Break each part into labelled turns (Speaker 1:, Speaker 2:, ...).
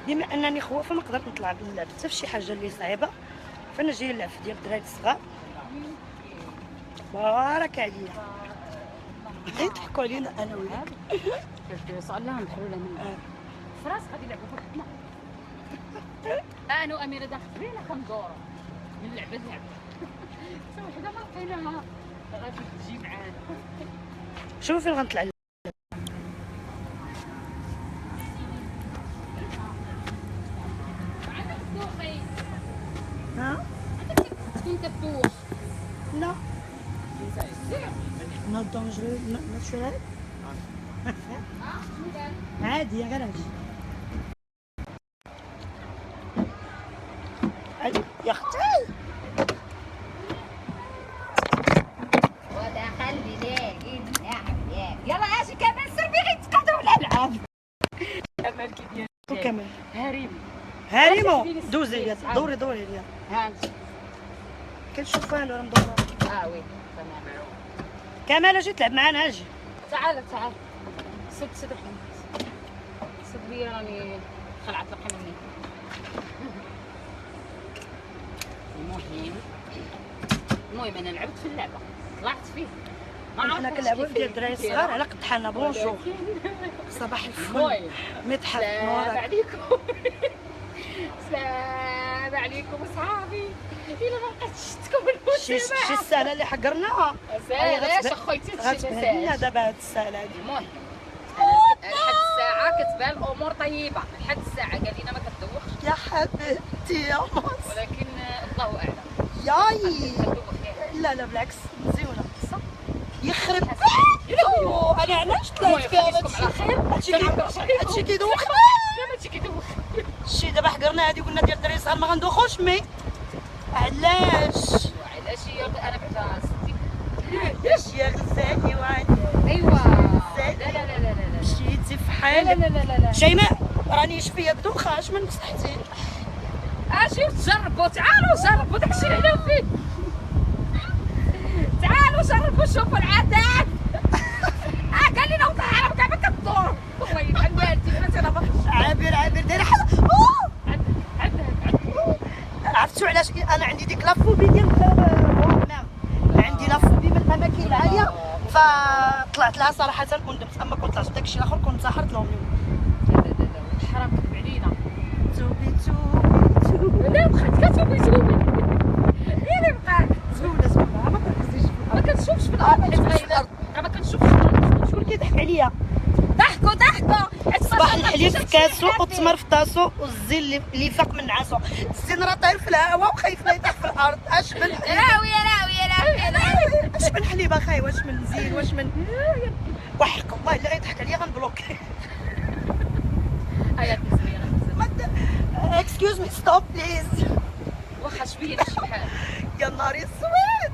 Speaker 1: بما انني خوافه ما نقدر نطلع نلعب حتى في شي حاجه اللي صعيبه، فانا جايه نلعب في ديال الدراري الصغار. بارك عليا غيضحكوا علينا انا وياك.
Speaker 2: سؤال لهم محلوله منه فراس غادي يلعبوا بوحدنا. انا واميره داخل فينا كندورو من لعبه لعبه حتى وحده ما لقيناها غادي تجي معانا.
Speaker 1: شوفوا فين غنطلع.
Speaker 2: عندك دوخي
Speaker 1: ها
Speaker 2: تكون كدوخ
Speaker 1: لا نوت دونجرو ناتشورال عادي غير هادي يا اختي.
Speaker 2: ودخل بلاقي اللعب يلا اجي كمان سربي غير تقعدوا الالعاب. كمال كي ديال
Speaker 1: وكمل
Speaker 2: هاريمو
Speaker 1: هاريمو دوزي دوري يا
Speaker 2: ها
Speaker 1: كنشوف انا مدورة.
Speaker 2: وي تمام.
Speaker 1: كمال اجي تلعب معانا اجي.
Speaker 2: تعال سد محمد سد لي راني خلعت لقي مني. المهم انا لعبت في اللعبه طلعت فيه ما
Speaker 1: حنا
Speaker 2: عرفتش
Speaker 1: كنلعبوا
Speaker 2: كيف
Speaker 1: ديال الدراري
Speaker 2: كيف
Speaker 1: الصغار على قد حالنا. بونجور صباح الفل مدحت
Speaker 2: السلام
Speaker 1: نورك.
Speaker 2: عليكم السلام عليكم اصحابي. الا ما بقيتش تكون
Speaker 1: شي الساله اللي حقرناها
Speaker 2: علاش اخويتي
Speaker 1: غتبهدلنا دابا هاد الساله هادي.
Speaker 2: المهم لحد الساعه كتبان الامور طيبه لحد الساعه قال لنا ما كتدوخش
Speaker 1: يا حبيبتي يا ماس
Speaker 2: ولكن الله اعلم.
Speaker 1: ياي
Speaker 2: كتدوخ
Speaker 1: لا بالعكس مزيونه
Speaker 2: صح
Speaker 1: يخرب. انا علاش طلعت فيها
Speaker 2: على خير
Speaker 1: هادشي كيدوخ.
Speaker 2: ماشي كيدوخ
Speaker 1: شي دابا حقرنا هادي قلنا ديال الدراري الصغار ما غندوخوش مي علاش
Speaker 2: انا بعدا ستي
Speaker 1: علاش يا غزالي وعلي.
Speaker 2: ايوا لا
Speaker 1: مشيتي في
Speaker 2: لا
Speaker 1: حالك
Speaker 2: لا لا لا
Speaker 1: شيماء راني شفيه بدوخه اش من مصلحتي.
Speaker 2: اجيو تجربوا تعالوا جربوا داكشي اللي عليهم فيه. تعالوا جربوا شوفوا العذاب. قال لنا وطلع على كعبه كدور والله يلعن والدي فهمتي انا بطل.
Speaker 1: عابر دايره عرفتوا علاش انا عندي ديك لافوبي ديال نعم عندي لافوبي من الاماكن العاليه فطلعت لها صراحه وندمت. اما كنت طلعت داكشي الاخر كنت انتحرت لهم.
Speaker 2: لا حرام كذب علينا.
Speaker 1: توبي
Speaker 2: لا بقات كتوبي هي اللي بقات
Speaker 1: زوينه
Speaker 2: ما كنشوفش في الارض حيت ما كنشوفش
Speaker 1: شكون كيضحك عليا.
Speaker 2: ضحكوا
Speaker 1: صباح الحليب في كاسو والتمر في طاسو والزين اللي فاق من نعاسو. الزين راه طاير في الهواء وخايف لا يطيح في الارض. اش من حليب اش من حليب اخاي واش من زين واش من وحق الله اللي غيضحك عليا غنبلوكي.
Speaker 2: ايا زوينه
Speaker 1: اكسكيوز مي ستوب بليز.
Speaker 2: واخا شبيه شي بحال
Speaker 1: يا نهاري اسود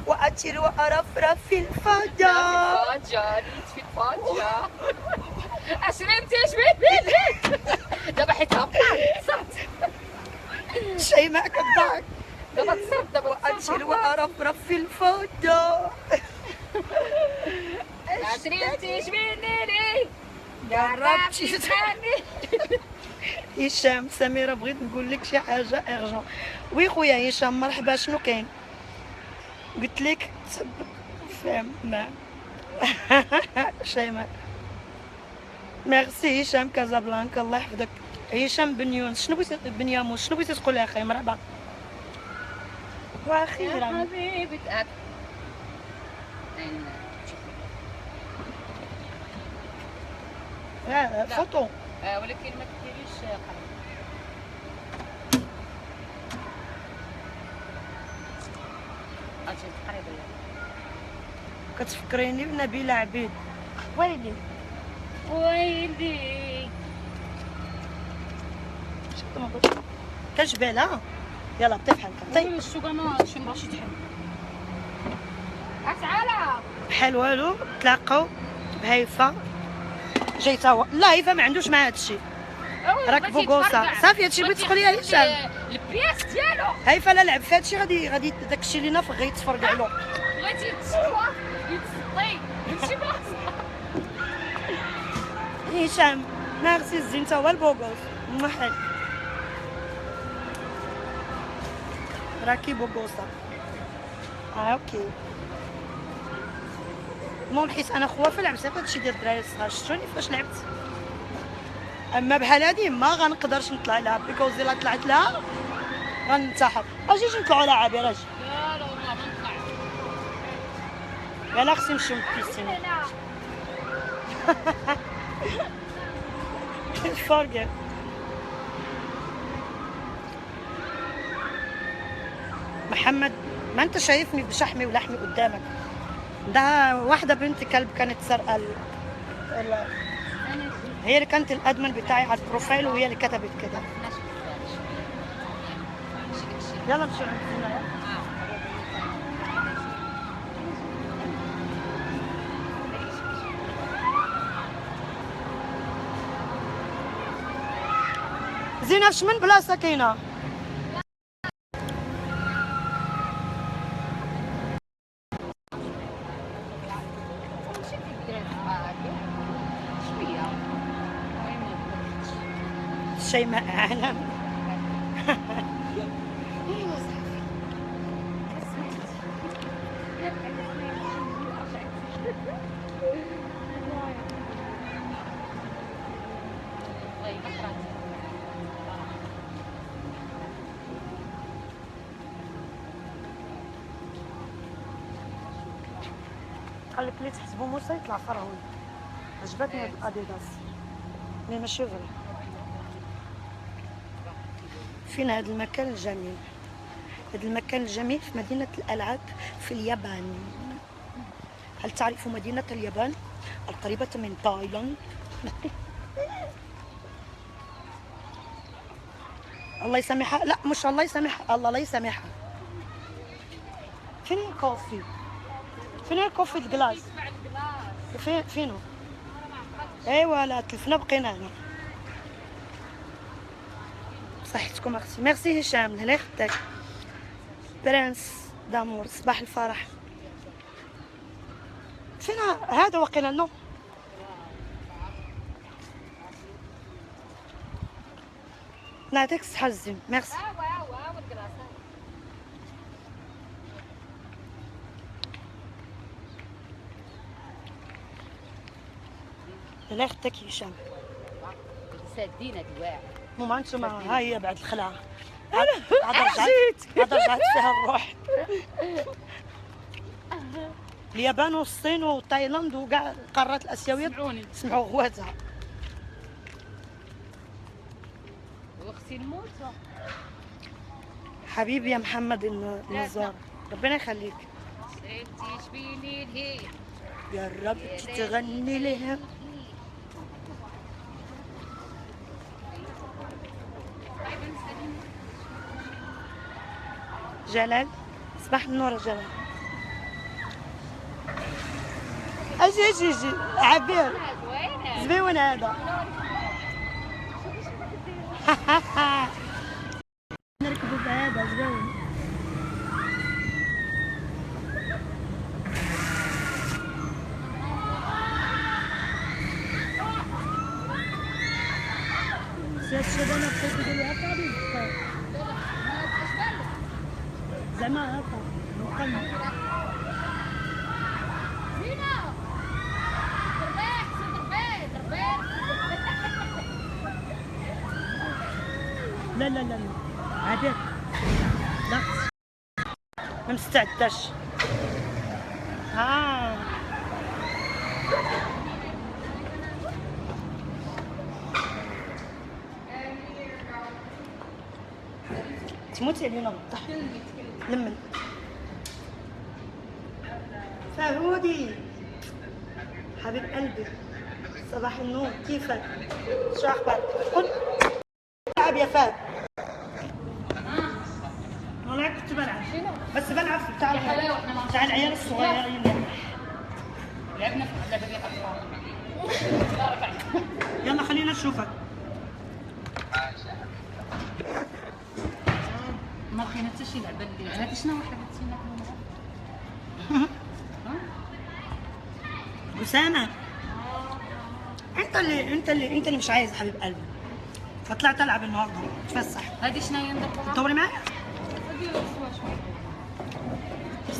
Speaker 1: وأطير وأرفرف في الفضاء.
Speaker 2: نيت في الفاجعة أشرمتي شبيه دابا حيت هبطت صرت
Speaker 1: شيماء كتضحك.
Speaker 2: دابا تصرف دابا
Speaker 1: وأطير وأرفرف في الفضاء.
Speaker 2: أشرمتي شبيه نيلي
Speaker 1: جربتي هشام سميرة بغيت نقول لك شي حاجة إرجون. وي خويا هشام مرحبا شنو كاين؟ قلت لك فهم ما شيماء ميرسي هشام كازابلانكا الله يحفظك. هشام بن يونس شنو بغيتي بن ياموس شنو بغيتي تقولي اخي مرحبا واخيرا
Speaker 2: حبيبة
Speaker 1: فوتو
Speaker 2: ولكن ما تديريش قلم. اجي قريبه
Speaker 1: كتفكريني بنبيلة عبيد. ويلي كجبالة يلا بتفحل
Speaker 2: طيب السوق انا شي ماشي تحل تعالى
Speaker 1: بحال والو تلاقاو بهيفا جاي تا هو لا هيفا ما عندوش مع هادشي ركبوا كوصا صافي هادشي بغيت تقولي يا هشام
Speaker 2: البياس ديالو
Speaker 1: هيفا لا لعب في هادشي غادي داكشي اللي نافق غيتفرقع له.
Speaker 2: بغيتي تشوف يتصدي شي بلاصه
Speaker 1: عطيني هشام. ميرسي الزين تا هو البوغوس محل راكي بوغوسة. اوكي. المهم حيت انا خوافه لعبت هادشي ديال الدراري الصغار، شفتوني فاش لعبت. اما بحال هادي ما غنقدرش نطلع لها بيكوز الا طلعت لها غننتحر. اجي نطلعوا لها عابر اجي.
Speaker 2: لا لا والله ما نطلع.
Speaker 1: يلا خصني نمشيو للبيسين. فرقة. محمد ما انت شايفني بشحمي ولحمي قدامك. ده واحدة بنت كلب كانت سرقة هي اللي كانت الادمن بتاعي على البروفايل وهي اللي كتبت كده. يلا نمشي عندنا. زينب شمن بلاصة كاينة؟ شيماء أعلم. قال لك اللي تحسبوا موسى يطلع فرعون. عجبتني هاد الاديداس مي ماشي غير. فين هذا المكان الجميل؟ هذا المكان الجميل في مدينة الألعاب في اليابان. هل تعرف مدينة اليابان القريبة من تايلاند؟ الله يسامحها. لا مش الله يسامحها، الله لا يسامحها. فين الكوفي؟ فين الكوفي الجلاس؟ فينو؟ ايوا لا تلفنا بقينا هنا. صحتكم اختي. ميرسي هشام الله يخدك. برنس دامور صباح الفرح. فين هذا وقيلا نو؟ نعطيك الصحة الزين. ميرسي. الله يخدك هشام.
Speaker 2: سادينا دواعي.
Speaker 1: ماما انتم ها هي بعد الخلعه. عاد رجعت فيها الروح. اليابان والصين وتايلاند وكاع القارات الاسيويه سمعوا غواتها.
Speaker 2: واختي الموت
Speaker 1: حبيبي يا محمد النزار ربنا يخليك.
Speaker 2: انتي شبيني لهي
Speaker 1: يا رب تغني لها. جلال صباح النور يا جلال. اجي عبير زوين هذا. نركبوا بهذا زوين. سيد شباب بقيت يقولوا هكا زعما هكا مقلب.
Speaker 2: زينة دربيح
Speaker 1: لا عبير لا ما مستعداش. تموتي علينا بالضحك. لمن فهودي حبيب قلبي صباح النور كيفك؟ شو اخبارك؟ قل العب يا فهد. والله كنت بلعب بس بلعب في بتاع العيال الصغيرين.
Speaker 2: لعبنا في لعبة الأطفال.
Speaker 1: يلا خلينا نشوفك.
Speaker 2: ما كاين حتى شي لعبة اللي هذه شنو حبيبتينا؟
Speaker 1: أسامة انت اللي مش عايز حبيب قلبي. فطلعت العب النهارده اتفسح.
Speaker 2: هذه شنو هي نديروها؟
Speaker 1: دوري معايا.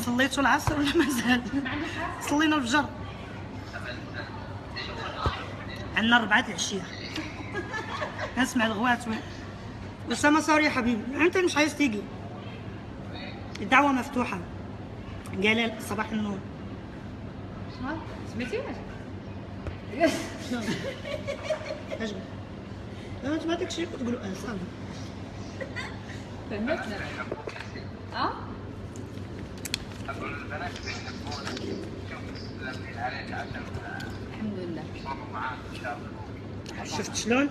Speaker 1: صليتوا العصر ولا مازال؟ صلينا الفجر. عندنا 4 العشيه. نسمع الغوات. اسامه صار يا حبيبي، انت مش عايز تيجي. الدعوه مفتوحه. جلال صباح النور.
Speaker 2: شنو؟ سمعتي واش؟
Speaker 1: عجبك؟ لا انت ما عندك شيء تقولوا صافي.
Speaker 2: فهمتنا.
Speaker 3: أقول البنات يحبون تلمين عليك عشان
Speaker 2: الحمد لله.
Speaker 3: يصوروا معاك ويشاركوا.
Speaker 1: شفت شلون؟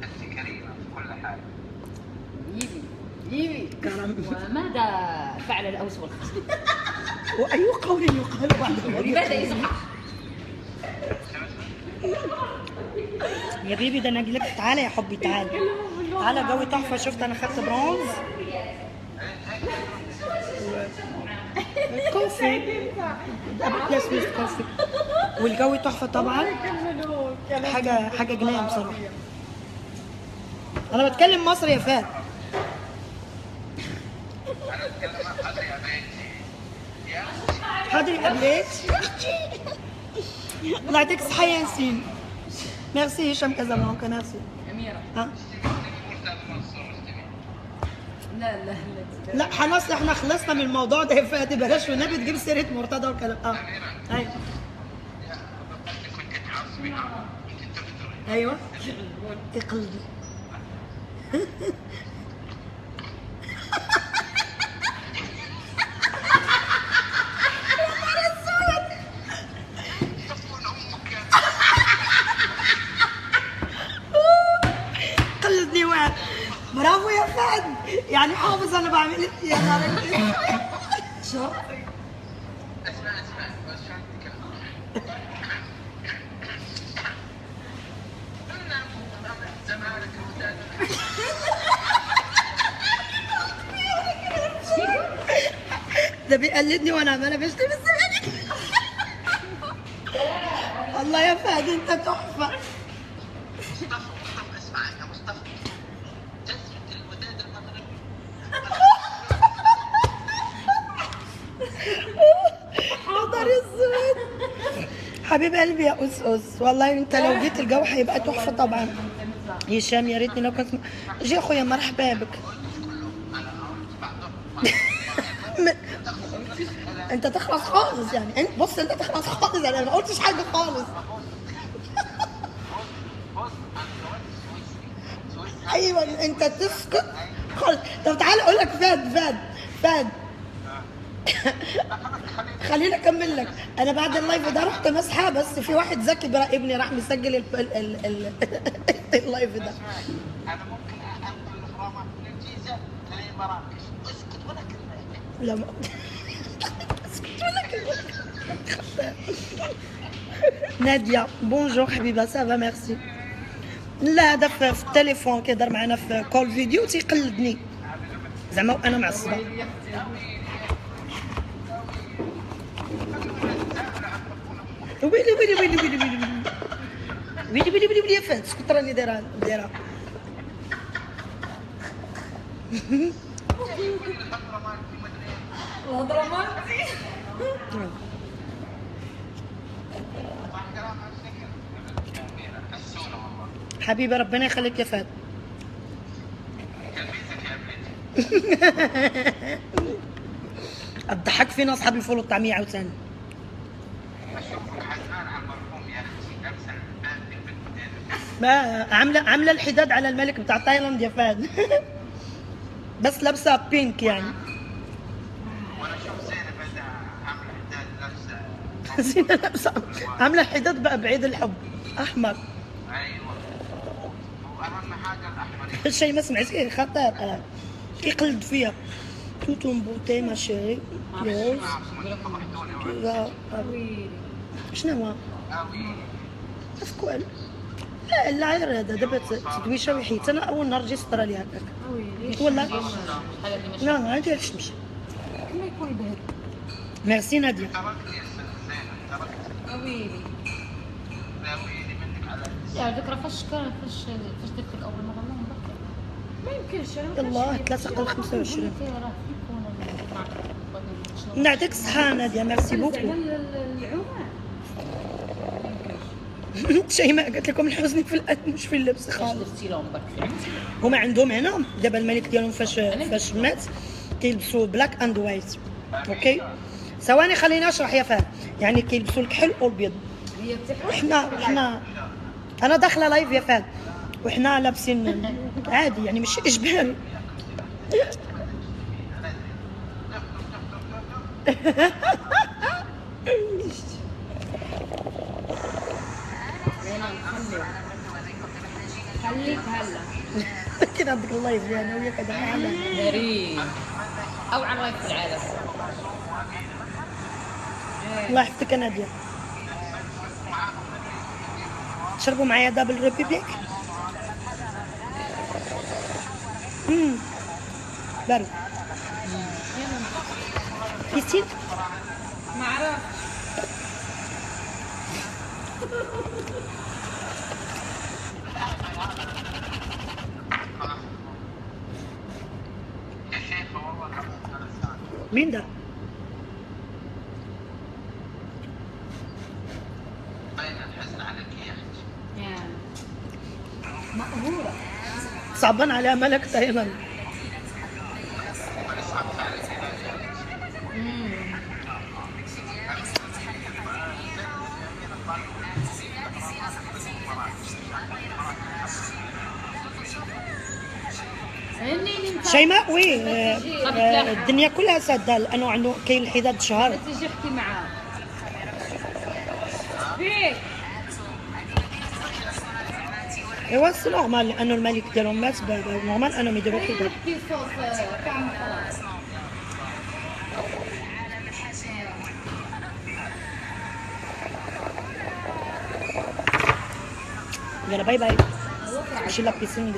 Speaker 3: أنت كريمة في كل حاجة.
Speaker 2: يبي
Speaker 1: كرم.
Speaker 2: وماذا فعل الأوس والخس؟
Speaker 1: واي قول يقال بعده؟
Speaker 2: لماذا يصحح؟
Speaker 1: يا بيبي ده انا اجي لك. تعالى يا حبي تعالى. تعالى جوي تحفه. شفت انا خدت برونز. كوفي. بلاس كوفي. والجو تحفه طبعا. حاجه جنان بصراحه. انا بتكلم مصري يا فهد.
Speaker 3: أنا أتكلم حاضر يا بنتي. يا
Speaker 1: حاضر يا بنتي. الله يعطيك الصحه يا ياسين. ميرسي هشام كازابلانكا ميرسي.
Speaker 2: أميرة.
Speaker 1: ها
Speaker 3: أستاذ منصور مستمع.
Speaker 2: لا لا لا.
Speaker 1: لا خلاص احنا خلصنا من الموضوع ده يا فهد. بلاش والنبي تجيب سيره مرتضى والكلام. ايوه
Speaker 3: كنت تعصبيها. كنت تفتري.
Speaker 1: ايوه اقلبي.
Speaker 3: تكون أمك يا
Speaker 1: قلدني واحد. برافو يا فهد. يعني حافظ انا بعمل ايه يا نهار اسود. شو؟
Speaker 3: اسمع بس شلون تتكلم. زمانك وداد.
Speaker 1: ده بيقلدني وانا عماله بشتم الزمالك. الله يا فهد انت تحفه.
Speaker 3: مصطفى اسمع يا مصطفى. جزمة الوداد المغربي.
Speaker 1: حاضر الزود. حبيب قلبي يا أس والله انت لو جيت الجو هيبقى تحفه طبعا. هشام يا ريتني لو كنت جي اخويا مرحبا بك. انت تخلص خالص يعني. انت بص انت تخلص خالص يعني. انا ما قلتش حاجه خالص. ايوه انت تسكت خالص. طب تعالى اقول لك فهد خليني اكمل لك. انا بعد اللايف ده رحت مسحه بس في واحد ذكي براقبني راح مسجل اللايف ده.
Speaker 3: انا ممكن انقل الغرامات من الجيزه لمراكش. اسكت ولا كلمه.
Speaker 1: لا ما اسكت ولا كلمة. ناديه بونجور حبيبه سافا ميرسي. لا هذا في التليفون كيهضر معنا في كول فيديو تيقلدني زعما وانا معصبه. ويلي ويلي ويلي ويلي ويلي ويلي ويلي ويلي ويلي يا فهد اسكت راني دايره.
Speaker 2: الهضرة مالتي.
Speaker 1: حبيبي ربنا يخليك يا فهد. الضحك فينا اصحاب الفول والطعميه عاوتاني.
Speaker 3: اشوفك حزمان على المرحوم يا اختي. امسح الباب بالبنت.
Speaker 1: ما عامله الحداد على الملك بتاع تايلاند يا فهد. بس لابسه بينك يعني.
Speaker 3: وانا اشوف زينب بدها عامله حداد لابسه.
Speaker 1: زينة لابسه عامله الحداد بقى بعيد الحب احمر.
Speaker 3: ايوه. واهم حاجه الاحمر.
Speaker 1: الشيء ما سمعت خطر. يقلد فيها. توتون بوتي ما شيري يوز. شنو هو؟ افكوال. لا غير هذا دابا تدويشه وحيت انا اول نهار جيت استراليا هكاك. والله لا ما عنديش تمشي.
Speaker 2: كما يكون البهد.
Speaker 1: ميرسي ناديه.
Speaker 3: تركت يا زينب تركت.
Speaker 2: ويلي. لا ذكرى فاش درت الاول مره ما نبقى ما يمكنش انا
Speaker 1: يلاه 3 قل 25.
Speaker 2: راه يكون
Speaker 1: نعطيك الصحة نادية، ميرسي بوكو.
Speaker 2: العوام
Speaker 1: شيماء قالت لكم الحزن في الأد مش في اللبس
Speaker 2: فاش
Speaker 1: خالص.
Speaker 2: درتي لهم برك
Speaker 1: هما عندهم هنا دابا الملك ديالهم فاش مات كيلبسوا بلاك اند وايت. اوكي ثواني خليني اشرح يا فهد. يعني كيلبسوا الكحل والابيض.
Speaker 2: هي بتحرق
Speaker 1: وحنا انا داخله لايف يا فهد وحنا لابسين عادي يعني مش اجباري.
Speaker 2: خليك هلا
Speaker 1: كده عندك اللايف ديالي انا وياك هذا معنا.
Speaker 2: مريم او على الرايف في العالم
Speaker 1: الله يحفظك يا ناديه. شربوا معايا دابل ريبيبليك. بارد. كيستين
Speaker 2: ما عرفتش
Speaker 3: يا شيخ والله العظيم 3 ساعات.
Speaker 1: مين ده؟
Speaker 3: باين الحزن عليك يا اختي.
Speaker 2: يعني مقهوره
Speaker 1: صعبان على ملك دايما. شيماء وي الدنيا كلها سادة لانه عنده كاين الحداد شهر.
Speaker 2: تيجي احكي معاه فيك
Speaker 1: ايوا سي نورمال لانه الملك ديالهم مات نورمال انهم يديروا حداد.
Speaker 2: احكي صوت طعم خلاص
Speaker 1: يلا باي باي. ماشي لا بيسين